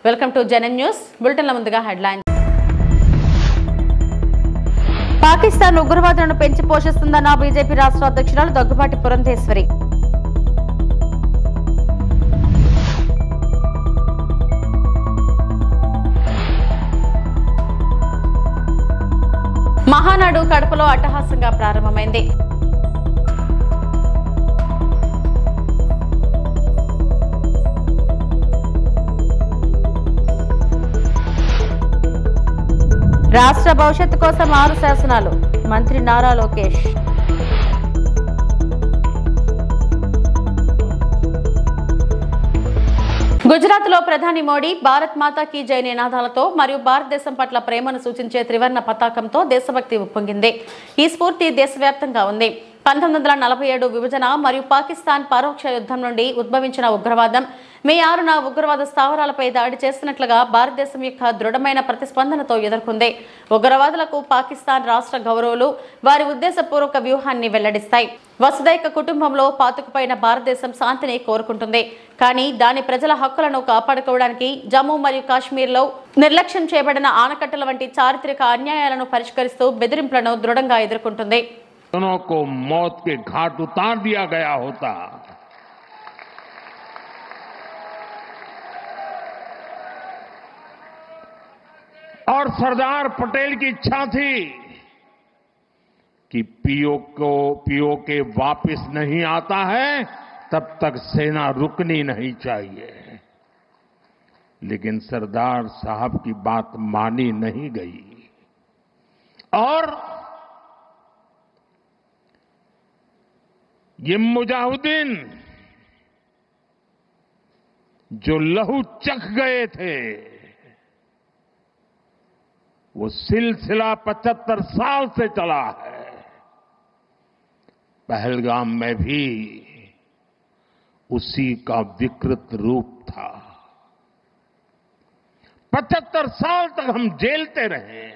Welcome to జనన్ news బులెటిన్ల ముందుగా headlines. Pakistan ఉగ్రవాదులను పెంచి పోషిస్తుందన్న బీజేపీ రాష్ట్ర అధ్యక్షురాలు దగ్గుబాటి పురంధేశ్వరి. మహానాడు కడపలో అట్టహాసంగా ప్రారంభమైంది. రాష్ట్ర భవిష్యత్తు కోసం 6 శాసనాలు మంత్రి నారా లోకేష్. గుజరాత్లో ప్రధాని మోడీ భారత్ మాతా కీ జై నినాదాలతో మరియు భారతదేశం పట్ల ప్రేమను సూచించే త్రివర్ణ పతాకంతో దేశభక్తి ఉప్పొంగింది. ఈ స్ఫూర్తి దేశవ్యాప్తంగా ఉంది. 1947 విభజన మరియు పాకిస్తాన్ పరోక్ష యుద్ధం నుండి ఉద్భవించిన ఉగ్రవాదం మే 6న ఉగ్రవాద స్థావరాలపై దాడి చేస్తున్నట్లుగా భారతదేశం యొక్క దృఢమైన ప్రతిస్పందనతో ఎదుర్కొంది. ఉగ్రవాదులకు పాకిస్తాన్ రాష్ట్ర గౌరవులు వారి ఉద్దేశపూర్వక వ్యూహాన్ని వెల్లడిస్తాయి. వసుదైక కుటుంబంలో పాతుకుపోయిన భారతదేశం శాంతిని కోరుకుంటుంది. కానీ దాని ప్రజల హక్కులను కాపాడుకోవడానికి జమ్మూ మరియు కాశ్మీర్లో నిర్లక్ష్యం చేయబడిన ఆనకట్టల వంటి చారిత్రక అన్యాయాలను పరిష్కరిస్తూ బెదిరింపులను దృఢంగా ఎదుర్కొంటుంది. दोनों को मौत के घाट उतार दिया गया होता और सरदार पटेल की इच्छा थी कि पीओके वापस नहीं आता है तब तक सेना रुकनी नहीं चाहिए, लेकिन सरदार साहब की बात मानी नहीं गई और ये मुजाहिदीन जो लहू चख गए थे वो सिलसिला 75 साल से चला है. पहलगाम में भी उसी का विकृत रूप था. 75 साल तक हम झेलते रहे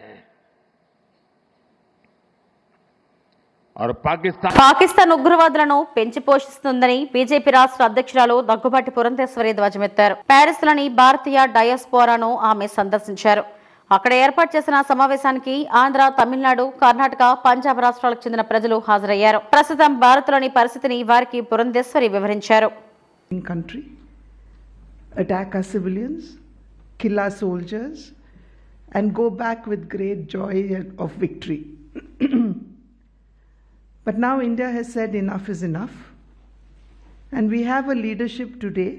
और పాకిస్తాన్ ఉగ్రవాదులను పెంచి పోషిస్తుందని బీజేపీ రాష్ట్ర అధ్యక్షురాలు దగ్గుబాటి పురంధేశ్వరి ధ్వజమెత్తారు. ప్యారిస్ లోని భారతీయ డయాస్పోరాను ఆమె సందర్శించారు. అక్కడ ఏర్పాటు చేసిన సమావేశానికి ఆంధ్ర, తమిళనాడు, కర్ణాటక, పంజాబ్ రాష్ట్రాలకు చెందిన ప్రజలు హాజరయ్యారు. ప్రస్తుతం భారత్లోని పరిస్థితిని వారికి పురంధేశ్వరి వివరించారు. Attack our civilians, kill our soldiers, and go back with great joy of victory. But now India has said enough is enough, and we have a leadership today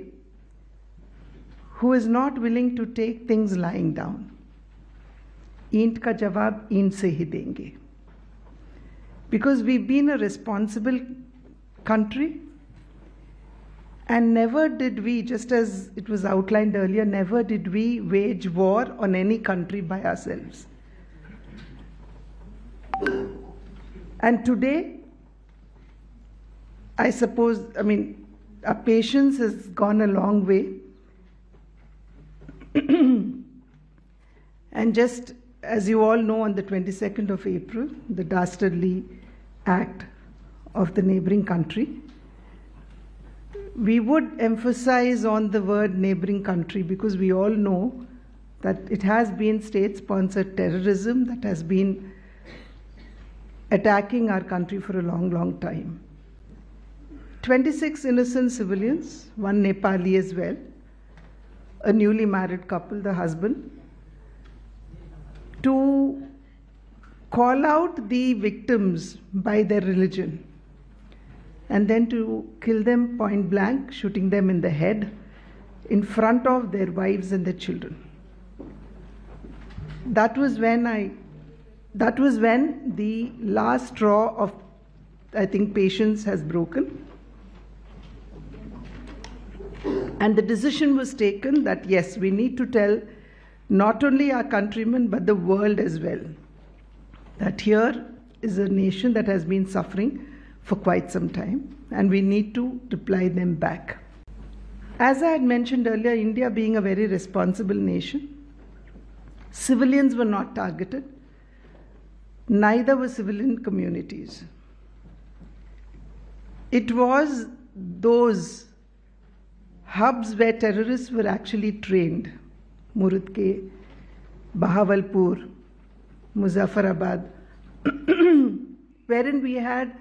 who is not willing to take things lying down. Eent ka jawab eent se hi denge. Because we've been a responsible country, and never did we, just as it was outlined earlier, never did we wage war on any country by ourselves. And today, I suppose, our patience has gone a long way. And just as you all know, on the 22nd of April, the dastardly act of the neighboring country, we would emphasize on the word neighboring country because we all know that it has been state-sponsored terrorism that has been attacking our country for a long, long time. 26 innocent civilians, one Nepali as well, a newly married couple, the husband, to call out the victims by their religion and then to kill them point blank, shooting them in the head in front of their wives and their children. That was when the last straw of, I think, patience has broken. And the decision was taken that yes, we need to tell not only our countrymen but the world as well that here is a nation that has been suffering for quite some time and we need to reply them back. As I had mentioned earlier, India being a very responsible nation, civilians were not targeted, neither were civilian communities. It was those hubs where terrorists were actually trained Murudke, Bahawalpur, Muzaffarabad, wherein we had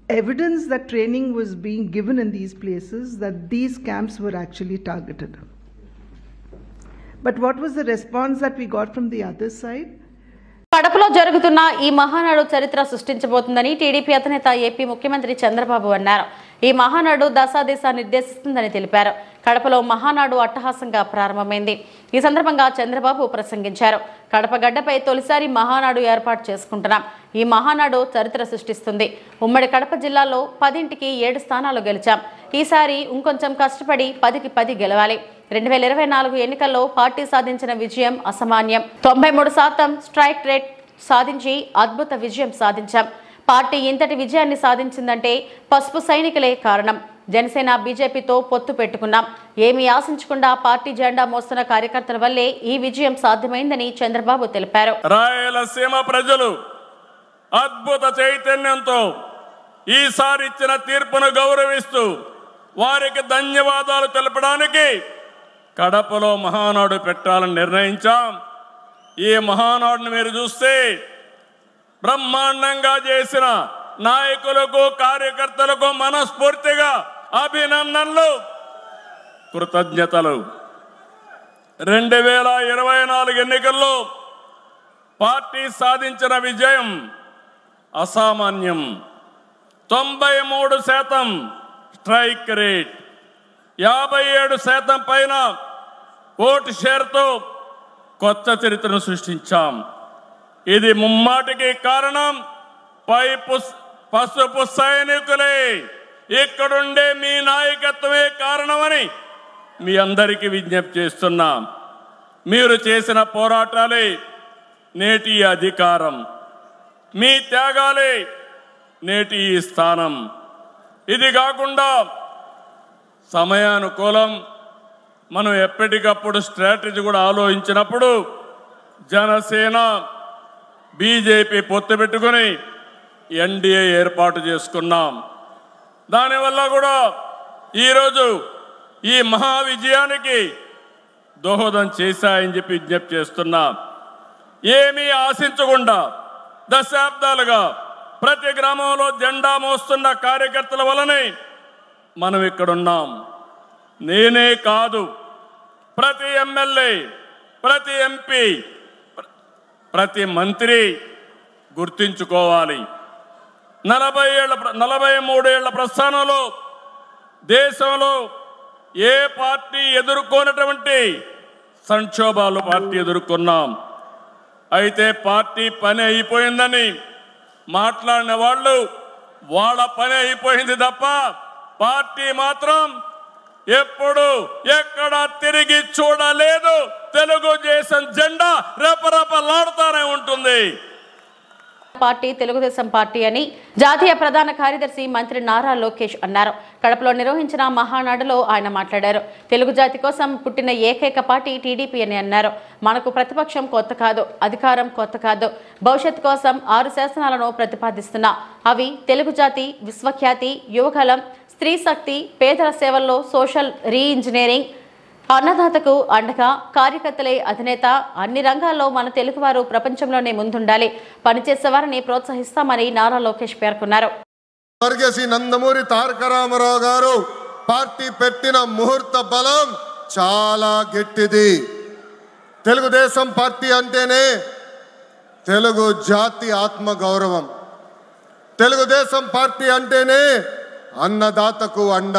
evidence that training was being given in these places, that these camps were actually targeted. But what was the response that we got from the other side? కడపలో జరుగుతున్న ఈ మహానాడు చరిత్ర సృష్టించబోతుందని TDP అధినేత AP ముఖ్యమంత్రి చంద్రబాబు అన్నారు. ఈ మహానాడు దశాదిశ నిర్దేశిస్తుందని తెలిపారు. కడపలో మహానాడు అట్టహాసంగా ప్రారంభమైంది. ఈ సందర్భంగా చంద్రబాబు ప్రసంగించారు. కడప గడ్డపై తొలిసారి మహానాడు ఏర్పాటు చేసుకుంటున్నాం. ఈ మహానాడు చరిత్ర సృష్టిస్తుంది. ఉమ్మడి కడప జిల్లాలో 10కి 7 స్థానాలు గెలిచాం. ఈసారి ఇంకొంచెం కష్టపడి 10కి 10 గెలవాలి. 2024 ఎన్నికల్లో పార్టీ సాధించిన విజయం అసామాన్యం. 93% స్ట్రైక్ రేట్ సాధించి అద్భుత విజయం సాధించాం. పార్టీ ఇంతటి విజయాన్ని సాధించిందంటే పసుపు సైనికులే కారణం. జనసేన బీజేపీతో పొత్తు పెట్టుకున్నాం. ఏమీ ఆశించకుండా పార్టీ జెండా మోస్తున్న కార్యకర్తల వల్లే ఈ విజయం సాధ్యమైందని చంద్రబాబు తెలిపారు. రాయలసీమ ప్రజలు అద్భుత చైతన్యంతో ఈసారి ఇచ్చిన తీర్పును గౌరవిస్తూ వారికి ధన్యవాదాలు తెలపడానికి కడపలో మహానాడు పెట్టాలని నిర్ణయించాం. ఈ మహానాడును మీరు చూస్తే బ్రహ్మాండంగా చేసిన నాయకులకు కార్యకర్తలకు మనస్ఫూర్తిగా అభినందనలు, కృతజ్ఞతలు. 2024 ఎన్నికల్లో పార్టీ సాధించిన విజయం అసామాన్యం. 93% స్ట్రైక్ రేట్, 57% పైన ఓటు షేర్తో కొత్త చరిత్రను సృష్టించాం. ఇది ముమ్మాటికి కారణం పసుపు సైనికులే. ఇక్కడుండే మీ నాయకత్వమే కారణమని మీ అందరికీ విజ్ఞప్తి చేస్తున్నాం. మీరు చేసిన పోరాటాలే నేటి అధికారం, మీ త్యాగాలే నేటి ఈ స్థానం. ఇది కాకుండా సమయానుకూలం మనం ఎప్పటికప్పుడు స్ట్రాటజీ కూడా ఆలోచించినప్పుడు జనసేన బీజేపీ పొత్తు పెట్టుకుని ఎన్డీఏ ఏర్పాటు చేసుకున్నాం. దానివల్ల కూడా ఈరోజు ఈ మహా విజయానికి దోహదం చేశాయని చెప్పి విజ్ఞప్తి చేస్తున్నాం. ఏమీ ఆశించకుండా దశాబ్దాలుగా ప్రతి గ్రామంలో జెండా మోస్తున్న కార్యకర్తల వలనే మనం ఇక్కడున్నాం. నేనే కాదు, ప్రతి ఎమ్మెల్యే, ప్రతి ఎంపీ, ప్రతి మంత్రి గుర్తించుకోవాలి. 43 ఏళ్ల ప్రస్థానంలో దేశంలో ఏ పార్టీ ఎదుర్కొన్నటువంటి సంక్షోభాలు పార్టీ ఎదుర్కొన్నాం. అయితే పార్టీ పని అయిపోయిందని మాట్లాడిన వాళ్ళు వాళ్ళ పని అయిపోయింది తప్ప పార్టీ మాత్రం ఎప్పుడు ఎక్కడ తిరిగి చూడలేదు. తెలుగుదేశం జెండా రెపరెపలాడుతూనే ఉంటుంది. పార్టీ తెలుగుదేశం పార్టీ అని జాతీయ ప్రధాన కార్యదర్శి మంత్రి నారా లోకేష్ అన్నారు. కడపలో నిర్వహించిన మహానాడులో ఆయన మాట్లాడారు. తెలుగు జాతి కోసం పుట్టిన ఏకైక పార్టీ టీడీపీ అని అన్నారు. మనకు ప్రతిపక్షం కొత్త కాదు, అధికారం కొత్త కాదు. భవిష్యత్తు కోసం 6 శాసనాలను ప్రతిపాదిస్తున్నా. అవి తెలుగు జాతి, విశ్వఖ్యాతి, యువకలం, స్త్రీ శక్తి, పేదల సేవల్లో సోషల్ రీఇంజనీరింగ్, అన్నదాతకు అండగా, కార్యకర్తలే అధినేత. అన్ని రంగాల్లో మన తెలుగువారు ప్రపంచంలోనే ముందుండాలి. పనిచేసేవారిని ప్రోత్సహిస్తామని నారా లోకేష్ పేర్కొన్నారు. స్వర్గశ్రీ నందమూరి తారక రామారావు గారు పార్టీ పెట్టిన ముహూర్త బలం చాలా గట్టిది. తెలుగుదేశం పార్టీ అంటేనే తెలుగు జాతి ఆత్మ గౌరవం. తెలుగుదేశం పార్టీ అంటేనే అన్నదాతకు అండ.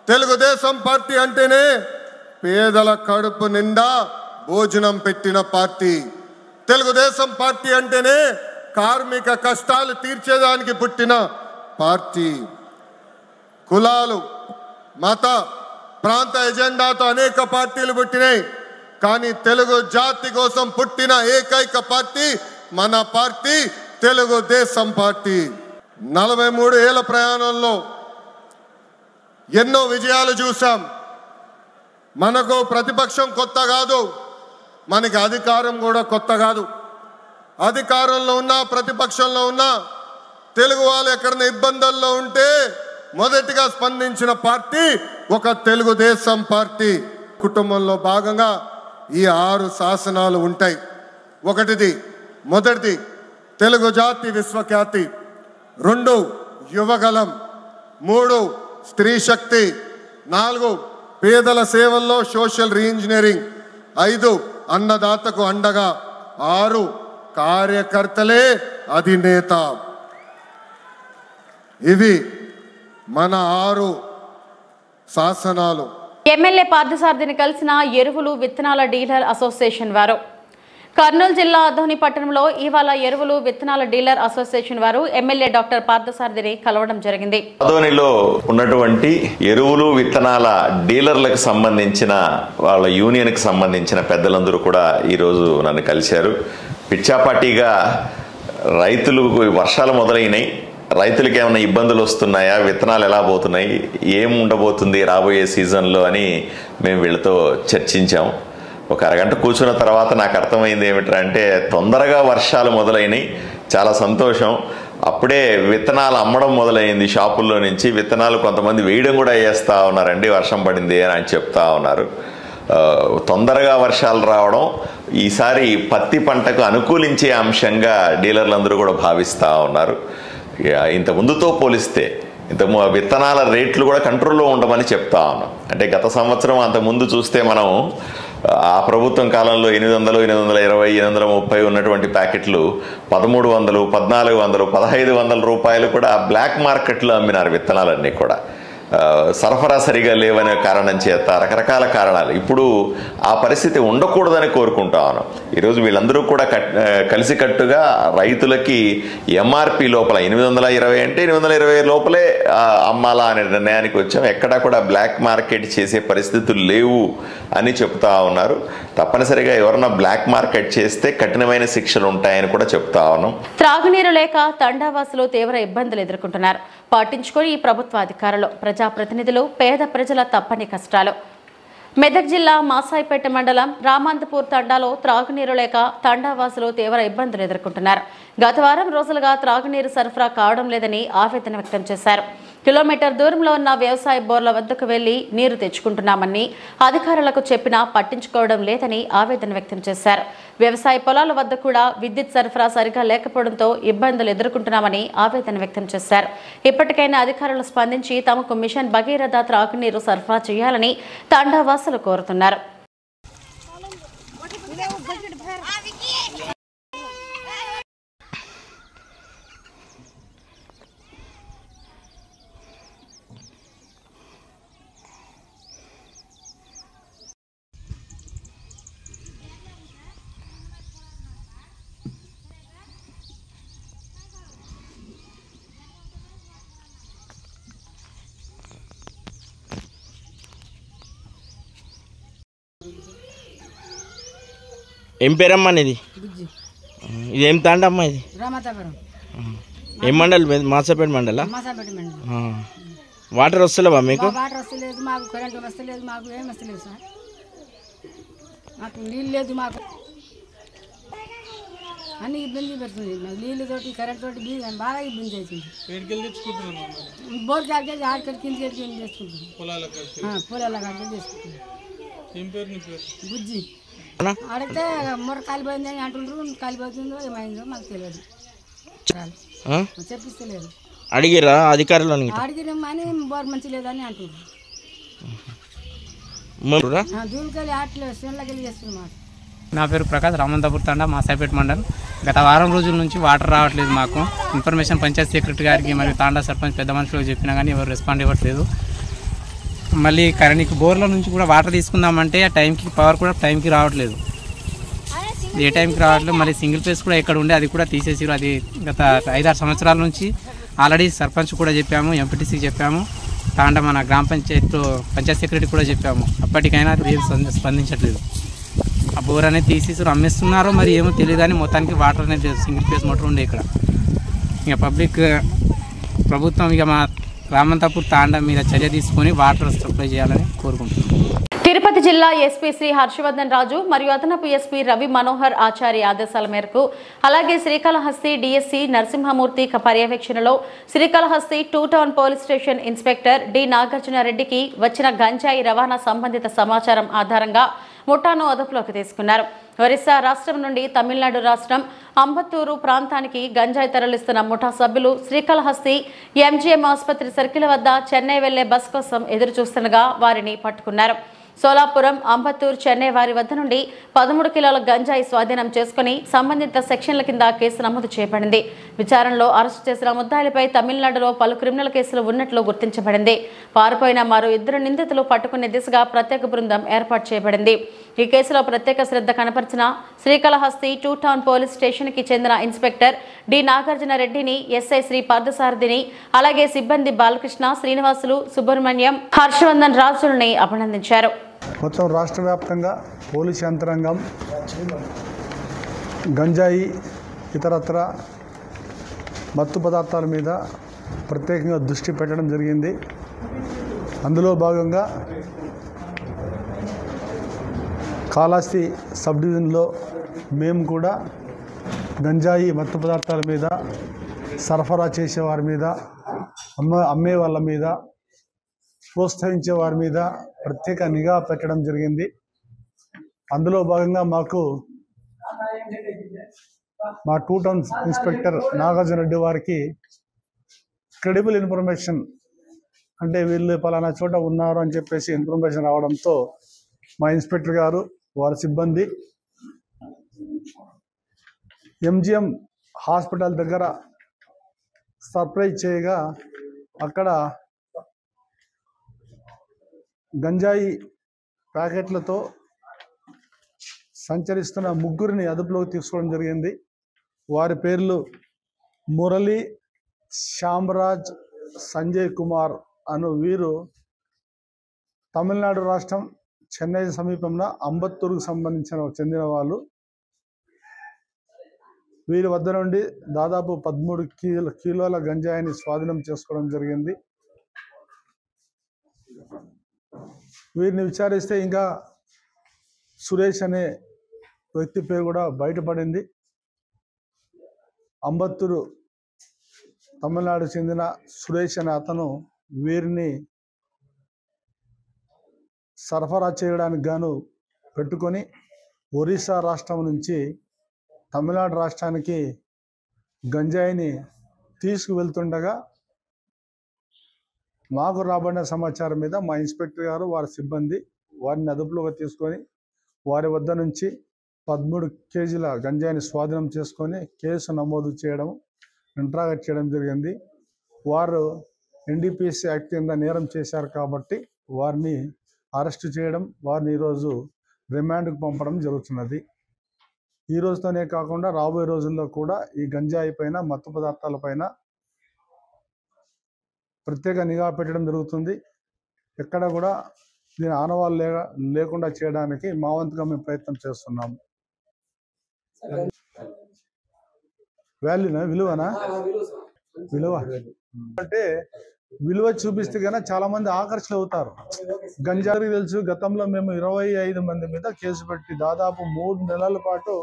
తెలుగుదేశం పార్టీ అంటేనే పేదల కడుపు నిండా భోజనం పెట్టిన పార్టీ. తెలుగుదేశం పార్టీ అంటేనే కార్మిక కష్టాలు తీర్చేదానికి పుట్టిన పార్టీ. కులాలు, మత, ప్రాంత ఎజెండాతో అనేక పార్టీలు పుట్టినాయి. కానీ తెలుగు జాతి కోసం పుట్టిన ఏకైక పార్టీ మన పార్టీ తెలుగుదేశం పార్టీ. 43 ఏళ్ల ప్రయాణంలో ఎన్నో విజయాలు చూసాం. మనకు ప్రతిపక్షం కొత్త కాదు, మనకి అధికారం కూడా కొత్త కాదు. అధికారంలో ఉన్నా ప్రతిపక్షంలో ఉన్నా తెలుగు వాళ్ళు ఎక్కడైనా ఇబ్బందుల్లో ఉంటే మొదటిగా స్పందించిన పార్టీ ఒక తెలుగుదేశం పార్టీ. కుటుంబంలో భాగంగా ఈ 6 శాసనాలు ఉంటాయి. మొదటిది తెలుగు జాతి విశ్వఖ్యాతి, 2 యువగలం, 3 స్త్రీ శక్తి, 4 పేదల సేవల్లో సోషల్ రీఇంజనీరింగ్, 5 అన్నదాతకు అండగా, 6 కార్యకర్తలే అధినేత. ఇవి మన 6 శాసనాలు. ఎమ్మెల్యే పార్థసారథిని కలిసిన ఎరువులు విత్తనాల డీలర్ అసోసియేషన్ వారు కర్నూలు జిల్లా ఆదోని పట్టణంలో ఇవాళ ఎరువులు విత్తనాల డీలర్ అసోసియేషన్ వారు ఎమ్మెల్యే డాక్టర్ పార్థసారథిని కలవడం జరిగింది. ఆదోనిలో ఉన్నటువంటి ఎరువులు విత్తనాల డీలర్లకు సంబంధించిన వాళ్ళ యూనియన్ కి సంబంధించిన పెద్దలందరూ కూడా ఈ రోజు నన్ను కలిశారు. పిచ్చాపాటిగా రైతులకు వర్షాలు మొదలైనాయి, రైతులకు ఏమైనా ఇబ్బందులు వస్తున్నాయా, విత్తనాలు ఎలా పోతున్నాయి, ఏం ఉండబోతుంది రాబోయే సీజన్లో అని మేము వీళ్ళతో చర్చించాం. ఒక అరగంట కూర్చున్న తర్వాత నాకు అర్థమైంది ఏమిటంటే తొందరగా వర్షాలు మొదలైనవి, చాలా సంతోషం. అప్పుడే విత్తనాలు అమ్మడం మొదలైంది షాపుల్లో నుంచి. విత్తనాలు కొంతమంది వేయడం కూడా చేస్తూ ఉన్నారండి, వర్షం పడింది అని చెప్తా ఉన్నారు. తొందరగా వర్షాలు రావడం ఈసారి పత్తి పంటకు అనుకూలించే అంశంగా డీలర్లందరూ కూడా భావిస్తూ ఉన్నారు. ఇంత ముందుతో పోలిస్తే విత్తనాల రేట్లు కూడా కంట్రోల్లో ఉండమని చెప్తా ఉన్నాం. అంటే గత సంవత్సరం అంత ముందు చూస్తే మనం ఆ ప్రభుత్వం కాలంలో 800, 820, 830 ఉన్నటువంటి ప్యాకెట్లు 1300, 1400, 1500 రూపాయలు కూడా బ్లాక్ మార్కెట్లో అమ్మినారు విత్తనాలన్నీ కూడా. సరఫరా సరిగా లేవనే కారణం చేత రకరకాల కారణాలు. ఇప్పుడు ఆ పరిస్థితి ఉండకూడదని కోరుకుంటా ఉన్నాం. ఈరోజు వీళ్ళందరూ కూడా కలిసికట్టుగా రైతులకి ఎంఆర్పి లోపల 820 అంటే 820 లోపలే అమ్మాలా అనే నిర్ణయానికి వచ్చాం. ఎక్కడా కూడా బ్లాక్ మార్కెట్ చేసే పరిస్థితులు లేవు అని చెప్తా ఉన్నారు. తప్పనిసరిగా ఎవరన్నా బ్లాక్ మార్కెట్ చేస్తే కఠినమైన శిక్షలు ఉంటాయని కూడా చెప్తా ఉన్నాం. త్రాగునీరు లేక తండావాసులు తీవ్ర ఇబ్బందులు ఎదుర్కొంటున్నారు. పట్టించుకొని ఈ ప్రభుత్వ అధికారులు, ప్రజాప్రతినిధులు పేద ప్రజల తప్పని కష్టాలు. మెదక్ జిల్లా మాసాయిపేట మండలం రామాంతపూర్ తండాలో త్రాగునీరు లేక తండావాసులు తీవ్ర ఇబ్బందులు ఎదుర్కొంటున్నారు. గత వారం రోజులుగా త్రాగునీరు సరఫరా కావడం లేదని ఆవేదన వ్యక్తం చేశారు. కిలోమీటర్ దూరంలో ఉన్న వ్యవసాయ బోర్ల వద్దకు వెళ్లి నీరు తెచ్చుకుంటున్నామని అధికారులకు చెప్పినా పట్టించుకోవడం లేదని ఆవేదన వ్యక్తం చేశారు. వ్యవసాయ పొలాల వద్ద కూడా విద్యుత్ సరఫరా సరిగా లేకపోవడంతో ఇబ్బందులు ఎదుర్కొంటున్నామని ఆవేదన వ్యక్తం చేశారు. ఇప్పటికైనా అధికారులు స్పందించి తమకు మిషన్ భగీరథ త్రాగునీరు సరఫరా చేయాలని తండావాసులు కోరుతున్నారు. ఏం పేరమ్మా ఇది? ఇది ఏం తాండమ్మా? ఇది ఏం మండల్? మాసాపేట మండలా? వాటర్ వస్తలేవా మీకు? వాటర్ వస్తలేదు మాకు, కరెంట్ వస్తలేదు మాకు, ఏం వస్తలేదు సార్. మాకు నీళ్ళు లేదు, మాకు అన్ని ఇబ్బంది పెడుతుంది. మాకు నీళ్ళు తోటి కరెంట్ తోటి బాగా ఇబ్బంది అవుతుంది. బోర్ కాడికి ఆడికి కింద తెచ్చుకుంటాం, పొలాల కాడికి తెచ్చుకుంటాం. బుజ్జి అడిగితే మొర కాలిపోయిందని అంటుండ్రు. కాలిపోతుందో ఏమైందో మాకు తెలియదు, చెప్పిస్తలేదు. అడిగిరా అధికారులు? అడిగినాం కానీ బోర్ మంచి లేదని అంటుండ్రు. దూరకెళ్ళి ఆటలు శ్రేణులకెళ్ళి చేస్తున్నాం. నా పేరు ప్రకాష్, రామంతపూర్ తండా మాసాయిపేట మండలం. గత వారం రోజుల నుంచి వాటర్ రావట్లేదు. మాకు ఇన్ఫర్మేషన్ పంచాయతీ సెక్రటరీ గారికి మరియు తాండా సర్పంచ్ పెద్ద మనుషులకు చెప్పినా కానీ ఎవరు రెస్పాండ్ ఇవ్వట్లేదు. మళ్ళీ కరెంట్ బోర్ల నుంచి కూడా వాటర్ తీసుకుందామంటే ఆ టైంకి పవర్ కూడా టైంకి రావట్లేదు, ఏ టైంకి రావట్లేదు. మళ్ళీ సింగిల్ ఫేస్ కూడా ఎక్కడ ఉండే అది కూడా తీసేసారు. అది గత 5-6 సంవత్సరాల నుంచి ఆల్రెడీ సర్పంచ్ కూడా చెప్పాము, ఎంపీటీసీకి చెప్పాము, తాండా మన గ్రామ పంచాయతీలో పంచాయతీ సెక్రటరీ కూడా చెప్పాము. అప్పటికైనా ఏం స్పందించట్లేదు. ఆ బోర్ అనేది తీసేసారు, అమ్మేస్తున్నారో మరి ఏమో తెలియదు కానీ మొత్తానికి వాటర్ అనేది సింగిల్ ఫేస్ మోటార్ ఉండే ఇక్కడ. ఇక పబ్లిక్ ప్రభుత్వం ఇక మా రామంతపూర్ తాండా మీద చర్య తీసుకొని వాటర్ సప్లై చేయాలని కోరుకుంటున్నాం. తిరుపతి జిల్లా ఎస్పీ శ్రీ హర్షవర్ధన్ రాజు మరియు అదనపు ఎస్పీ రవి మనోహర్ ఆచారి ఆదేశాల మేరకు అలాగే శ్రీకాళహస్తి డిఎస్సి నరసింహమూర్తి పర్యవేక్షణలో Srikalahasti 2 town police station inspector D Nagarjuna రెడ్డికి వచ్చిన గంజాయి రవాణా సంబంధిత సమాచారం ఆధారంగా ముఠాను అదుపులోకి తీసుకున్నారు. ఒరిస్సా రాష్ట్రం నుండి తమిళనాడు రాష్ట్రం అంబత్తూరు ప్రాంతానికి గంజాయి తరలిస్తున్న ముఠా సభ్యులు శ్రీకాళహస్తి ఎంజీఎం ఆసుపత్రి సర్కిల్ వద్ద చెన్నై వెళ్లే బస్ కోసం ఎదురు చూస్తుండగా వారిని పట్టుకున్నారు. సోలాపురం అంబత్తూరు చెన్నై వారి వద్ద నుండి 13 కిలోల గంజాయి స్వాధీనం చేసుకుని సంబంధిత సెక్షన్ల కింద కేసు నమోదు చేయబడింది. విచారణలో అరెస్టు చేసిన ముద్దాయిలపై తమిళనాడులో పలు క్రిమినల్ కేసులు ఉన్నట్లు గుర్తించబడింది. పారిపోయిన మరో 2 నిందితులు పట్టుకునే దిశగా ప్రత్యేక బృందం ఏర్పాటు చేయబడింది. ఈ కేసులో ప్రత్యేక శ్రద్ధ కనపరిచిన శ్రీకాళహస్తి 2 టౌన్ పోలీస్ స్టేషన్ కి చెందిన ఇన్స్పెక్టర్ డి నాగార్జున రెడ్డిని, ఎస్ఐ శ్రీ పార్థసారథిని, అలాగే సిబ్బంది బాలకృష్ణ, శ్రీనివాసులు, సుబ్రహ్మణ్యం, హర్షవర్ధన్ రాజులని అభినందించారు. మొత్తం రాష్ట్ర వ్యాప్తంగా పోలీసు యంత్రాంగం గంజాయి ఇతరత్ర మత్తు పదార్థాల మీద ప్రత్యేకంగా దృష్టి పెట్టడం జరిగింది. అందులో భాగంగా కాళహస్తి సబ్ డివిజన్లో మేము కూడా గంజాయి మత్తు పదార్థాల మీద సరఫరా చేసే వారి మీద అమ్మే వాళ్ళ మీద ప్రోత్సహించే వారి మీద ప్రత్యేక నిఘా పెట్టడం జరిగింది. అందులో భాగంగా మాకు మా 2 టౌన్ ఇన్స్పెక్టర్ నాగార్జున రెడ్డి వారికి క్రెడిబుల్ ఇన్ఫర్మేషన్, అంటే వీళ్ళు పలానా చోట ఉన్నారు అని చెప్పేసి ఇన్ఫర్మేషన్ రావడంతో మా ఇన్స్పెక్టర్ గారు వారి సిబ్బంది ఎంజిఎం హాస్పిటల్ దగ్గర సర్ప్రైజ్ చేయగా అక్కడ గంజాయి ప్యాకెట్లతో సంచరిస్తున్న 3 అదుపులోకి తీసుకోవడం జరిగింది. వారి పేర్లు మురళి, శ్యామరాజ్, సంజయ్ కుమార్ అను వీరు తమిళనాడు రాష్ట్రం చెన్నై సమీపంలో అంబత్తూరుకు చెందిన వాళ్ళు. వీరి వద్ద నుండి దాదాపు 13 కిలోల గంజాయిని స్వాధీనం చేసుకోవడం జరిగింది. వీరిని విచారిస్తే ఇంకా సురేష్ అనే వ్యక్తి పేరు కూడా బయటపడింది. అంబత్తూరు తమిళనాడు చెందిన సురేష్ అనే అతను వీరిని సరఫరా చేయడానికి గాను పెట్టుకొని ఒరిస్సా రాష్ట్రం నుంచి తమిళనాడు రాష్ట్రానికి గంజాయిని తీసుకువెళ్తుండగా మాకు రాబడిన సమాచారం మీద మా ఇన్స్పెక్టర్ గారు వారి సిబ్బంది వారిని అదుపులోకి తీసుకొని వారి వద్ద నుంచి 13 కేజీల గంజాయిని స్వాధీనం చేసుకొని కేసు నమోదు చేయడం, ఇంట్రాగేట్ చేయడం జరిగింది. వారు ఎన్డీపీఎస్ యాక్ట్ కింద నేరం చేశారు కాబట్టి వారిని అరెస్టు చేయడం, వారిని ఈరోజు రిమాండ్కు పంపడం జరుగుతున్నది. ఈ రోజుతోనే కాకుండా రాబోయే రోజుల్లో కూడా ఈ గంజాయి పైన, మత్తు పదార్థాల పైన ప్రత్యేక నిఘా పెట్టడం జరుగుతుంది. ఎక్కడ కూడా దీని ఆనవాళ్ళు లేకుండా చేయడానికి మా వంతుగా మేము ప్రయత్నం చేస్తున్నాము. విలువ అంటే విలువ చూపిస్తే కన్నా చాలా మంది ఆకర్షణ అవుతారు. గంజాయి తెలుసు, గతంలో మేము 25 మంది మీద కేసు పెట్టి దాదాపు 3 నెలల పాటు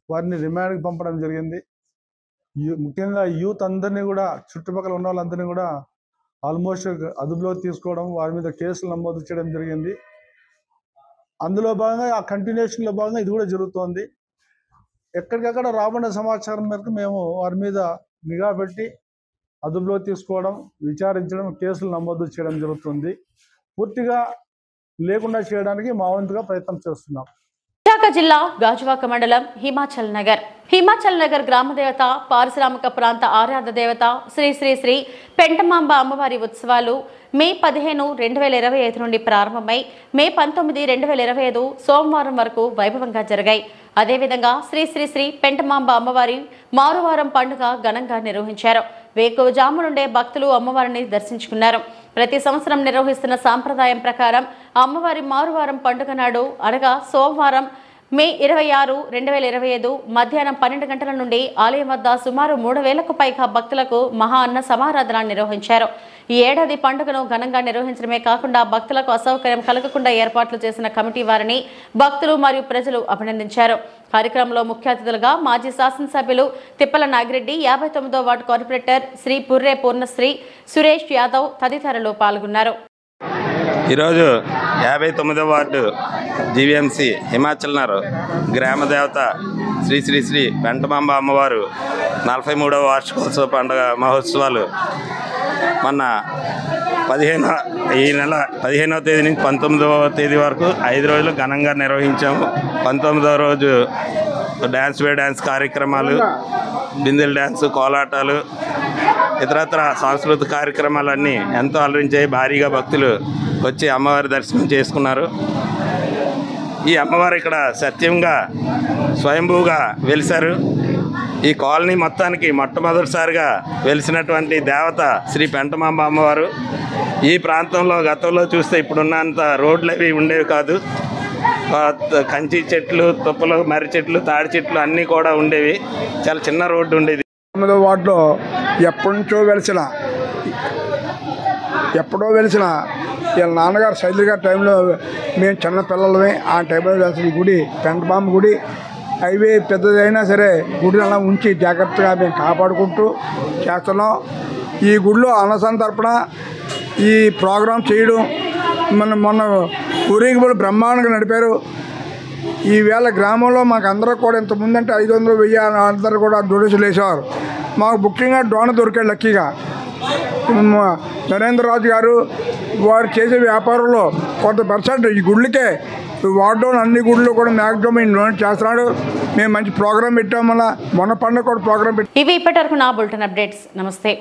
వారిని రిమాండ్కి పంపడం జరిగింది. ముఖ్యంగా యూత్ అందరినీ కూడా, చుట్టుపక్కల ఉన్న వాళ్ళందరినీ కూడా ఆల్మోస్ట్ అదుపులో తీసుకోవడం, వారి మీద కేసులు నమోదు చేయడం జరిగింది. అందులో భాగంగా ఆ కంటిన్యూషన్లో భాగంగా ఇది కూడా జరుగుతోంది. ఎక్కడికక్కడ రాబడిన సమాచారం మేరకు మేము వారి మీద నిఘా పెట్టి అదుపులో తీసుకోవడం, విచారించడం, కేసులు నమోదు చేయడం జరుగుతుంది. పూర్తిగా లేకుండా చేయడానికి మా వంతుగా ప్రయత్నం చేస్తున్నాం. విశాఖ జిల్లా గాజువాక మండలం హిమాచల్ నగర్ గ్రామదేవత, పారిశ్రామిక ప్రాంత ఆరాధ దేవత శ్రీ శ్రీ శ్రీ పెంటమాంబ అమ్మవారి ఉత్సవాలు మే 15, 2025 నుండి ప్రారంభమై మే 19, 2025 సోమవారం వరకు వైభవంగా జరిగాయి. అదేవిధంగా శ్రీ శ్రీ శ్రీ పెంటమాంబ అమ్మవారి మారువారం పండుగ ఘనంగా నిర్వహించారు. వేకువజాము నుండే భక్తులు అమ్మవారిని దర్శించుకున్నారు. ప్రతి సంవత్సరం నిర్వహిస్తున్న సాంప్రదాయం ప్రకారం అమ్మవారి మారువారం పండుగ నాడు అనగా సోమవారం మే 26, 2025 మధ్యాహ్నం 12 గంటల నుండి ఆలయం వద్ద సుమారు 3,000కు పైగా భక్తులకు మహా అన్న సమారాధన నిర్వహించారు. ఈ ఏడాది పండుగను ఘనంగా నిర్వహించడమే కాకుండా భక్తులకు అసౌకర్యం కలగకుండా ఏర్పాట్లు చేసిన కమిటీ వారిని భక్తులు మరియు ప్రజలు అభినందించారు. కార్యక్రమంలో ముఖ్య అతిథులుగా మాజీ శాసనసభ్యులు తిప్పల నాగిరెడ్డి, 59వ వార్డు కార్పొరేటర్ శ్రీ పుర్రే పూర్ణశ్రీ, సురేష్ యాదవ్ తదితరులు పాల్గొన్నారు. ఈరోజు 59వ వార్డు జీవీఎంసీ హిమాచల్ నగర్ గ్రామదేవత శ్రీ శ్రీ శ్రీ పెంటమాంబ అమ్మవారు 43వ వార్షికోత్సవ పండుగ మహోత్సవాలు మొన్న ఈ నెల 15వ తేదీ నుంచి 19వ తేదీ వరకు 5 రోజులు ఘనంగా నిర్వహించాము. 19వ రోజు డ్యాన్స్ కార్యక్రమాలు, బిందెల డ్యాన్స్, కోలాటాలు, ఇతరత్ర సాంస్కృతిక కార్యక్రమాలన్నీ ఎంతో అలరించాయి. భారీగా భక్తులు వచ్చి అమ్మవారి దర్శనం చేసుకున్నారు. ఈ అమ్మవారు ఇక్కడ సత్యంగా స్వయంభూగా వెలిశారు. ఈ కాలనీ మొత్తానికి మొట్టమొదటిసారిగా వెలిసినటువంటి దేవత శ్రీ పెంటమాంబ అమ్మవారు. ఈ ప్రాంతంలో గతంలో చూస్తే ఇప్పుడున్నంత రోడ్లు అవి ఉండేవి కాదు. కంచి చెట్లు, తుప్పలు, మర్రి చెట్లు, తాడి చెట్లు అన్నీ కూడా ఉండేవి. చాలా చిన్న రోడ్డు ఉండేది. 9వ వార్డులో ఎప్పుడో వెలిసిన వీళ్ళ నాన్నగారు శైలి గారి టైంలో మేము చిన్న పిల్లలమే ఆ టైంలో వెలిసిన గుడి పెంటమాంబ గుడి. హైవే పెద్దదైనా సరే గుడిని అలా ఉంచి జాగ్రత్తగా మేము కాపాడుకుంటూ చేస్తున్నాం. ఈ గుడిలో అన్నసంతర్పణ ఈ ప్రోగ్రాం చేయడం మొన్న ఊరేగింపులు బ్రహ్మాండంగా నడిపారు. ఈవేళ గ్రామంలో మాకు అందరూ కూడా ఇంతకుముందు అంటే 500, 1000 అందరూ కూడా డొనేషన్లు వేసేవారు. మాకు ముఖ్యంగా డోన దొరికాడు లక్కీగా. నరేంద్ర రాజు గారు వారు చేసే వ్యాపారంలో కొంత పర్సెంట్ ఈ గుళ్ళకే వార్డులో అన్ని గుళ్ళు కూడా మ్యాక్సిమం డొనేట్ చేస్తున్నాడు. మేము మంచి ప్రోగ్రాం పెట్టాం. మొన్న పండుగ కూడా ప్రోగ్రాం పెట్టి ఇవి ఇప్పటివరకు నా బులెటిన్ అప్డేట్స్. నమస్తే.